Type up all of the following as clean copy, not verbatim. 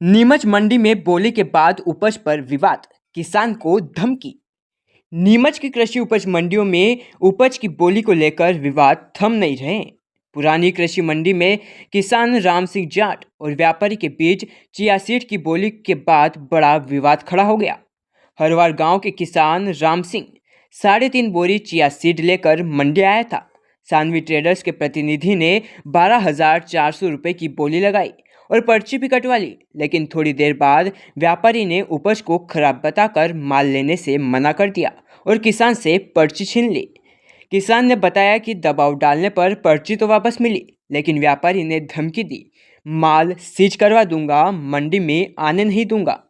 नीमच मंडी में बोली के बाद उपज पर विवाद, किसान को धमकी। नीमच की कृषि उपज मंडियों में उपज की बोली को लेकर विवाद थम नहीं रहे। पुरानी कृषि मंडी में किसान राम सिंह जाट और व्यापारी के बीच चिया सीड की बोली के बाद बड़ा विवाद खड़ा हो गया। हरवार गांव के किसान राम सिंह 3.5 बोरी चिया सीड लेकर मंडी आया था। सानवी ट्रेडर्स के प्रतिनिधि ने 12,400 रुपये की बोली लगाई और पर्ची भी कटवा ली, लेकिन थोड़ी देर बाद व्यापारी ने उपज को खराब बताकर माल लेने से मना कर दिया और किसान से पर्ची छीन ली। किसान ने बताया कि दबाव डालने पर पर्ची तो वापस मिली, लेकिन व्यापारी ने धमकी दी, माल सीज करवा दूंगा, मंडी में आने नहीं दूंगा।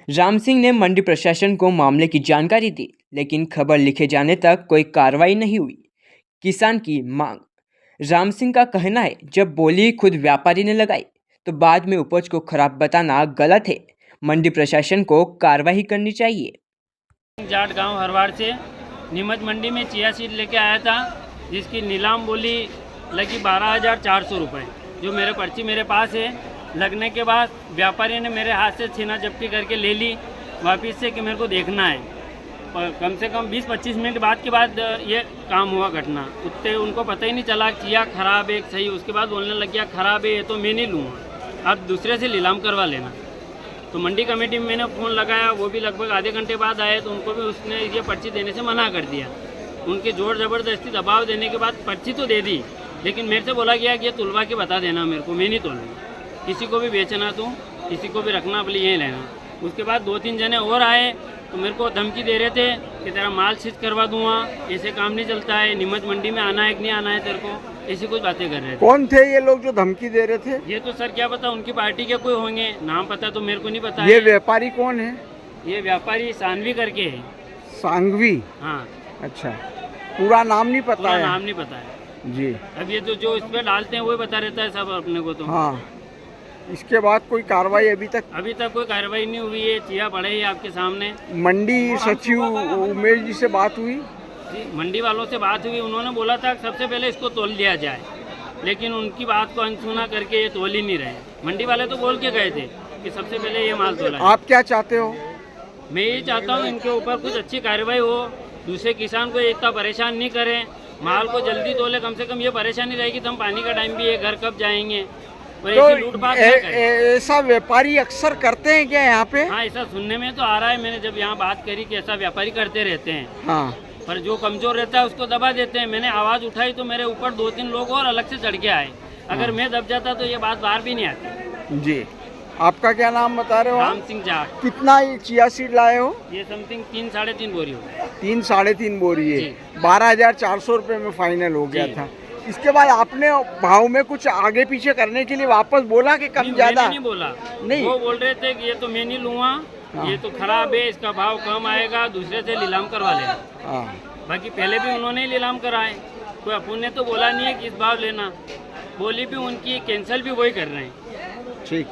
राम सिंह ने मंडी प्रशासन को मामले की जानकारी दी, लेकिन खबर लिखे जाने तक कोई कार्रवाई नहीं हुई। किसान की मांग। राम सिंह का कहना है, जब बोली खुद व्यापारी ने लगाई तो बाद में उपज को खराब बताना गलत है। मंडी प्रशासन को कार्रवाई करनी चाहिए। जाट गांव हरवाड़ से नीमच मंडी में चिया सीड लेके आया था, जिसकी नीलाम बोली लगी 12,400 रुपये, जो मेरे पर्ची मेरे पास है। लगने के बाद व्यापारी ने मेरे हाथ से छीना झपटी करके ले ली वापिस से कि मेरे को देखना है। पर कम से कम 20-25 मिनट बाद के बाद ये काम हुआ घटना। उतने उनको पता ही नहीं चला चिया खराब है सही। उसके बाद बोलने लग गया खराब है ये तो मैं नहीं लूँगा, आप दूसरे से नीलाम करवा लेना। तो मंडी कमेटी में मैंने फ़ोन लगाया, वो भी लगभग आधे घंटे बाद आए, तो उनको भी उसने ये पर्ची देने से मना कर दिया। उनके जोर ज़बरदस्ती दबाव देने के बाद पर्ची तो दे दी, लेकिन मेरे से बोला गया कि ये तुलवा के बता देना मेरे को, मैं नहीं तोलूँगा। किसी को भी बेचना तो किसी को भी रखना, अपने यहीं लेना। उसके बाद 2-3 जने और आए तो मेरे को धमकी दे रहे थे कि तेरा माल सीज करवा दूंगा, ऐसे काम नहीं चलता है, नीमच मंडी में आना है कि नहीं आना है तेरे को, ऐसी कुछ बातें कर रहे थे। कौन थे ये लोग जो धमकी दे रहे थे? ये तो सर क्या पता, उनकी पार्टी के कोई होंगे, नाम पता तो मेरे को नहीं पता। ये व्यापारी कौन है? ये व्यापारी सानवी करके है। सांगवी? हाँ। अच्छा, पूरा नाम नहीं पता है? नाम नहीं पता है जी। अब ये तो जो इस पे डालते हैं वही बता रहता है सब अपने को। तो हाँ, इसके बाद कोई कार्रवाई अभी तक कोई कार्रवाई नहीं हुई है। चिया पड़े ही आपके सामने। मंडी सचिव उमेश जी से बात हुई? जी, मंडी वालों से बात हुई। उन्होंने बोला था सबसे पहले इसको तोल लिया जाए, लेकिन उनकी बात को अनसुना करके ये तोल ही नहीं रहे। मंडी वाले तो बोल के गए थे कि सबसे पहले ये माल तोला। आप क्या चाहते हो? मैं ये चाहता हूँ इनके ऊपर कुछ अच्छी कार्रवाई हो, दूसरे किसान को इतना परेशान नहीं करें, माल को जल्दी तोले। कम से कम ये परेशानी रहेगी तो हम पानी का टाइम भी है, घर कब जाएंगे। तो ऐसा व्यापारी अक्सर करते हैं क्या यहाँ पे? हाँ, ऐसा सुनने में तो आ रहा है। मैंने जब यहाँ बात करी कि ऐसा व्यापारी करते रहते हैं। हाँ, पर जो कमजोर रहता है उसको दबा देते हैं। मैंने आवाज़ उठाई तो मेरे ऊपर 2-3 लोग और अलग से चढ़ के आए। अगर मैं दब जाता तो ये बात बाहर भी नहीं आती। जी। आपका क्या नाम बता रहे हो? राम सिंह जाट। कितना ये चिया सीड लाए हो? ये समथिंग 3-3.5 बोरी हो। 3-3.5 बोरी है। 12,400 रुपये में फाइनल हो गया था। इसके बाद आपने भाव में कुछ आगे पीछे करने के लिए वापस बोला कि कम ज्यादा? नहीं बोला। नहीं, वो बोल रहे थे कि ये तो मैं नहीं लूँगा। हाँ। ये तो खराब है, इसका भाव कम आएगा, दूसरे से नीलाम करवा लेना। हाँ। बाकी पहले भी उन्होंने ही नीलाम कराए, कोई अपन ने तो बोला नहीं है कि इस भाव लेना। बोली भी उनकी कैंसिल भी वही कर रहे हैं। ठीक।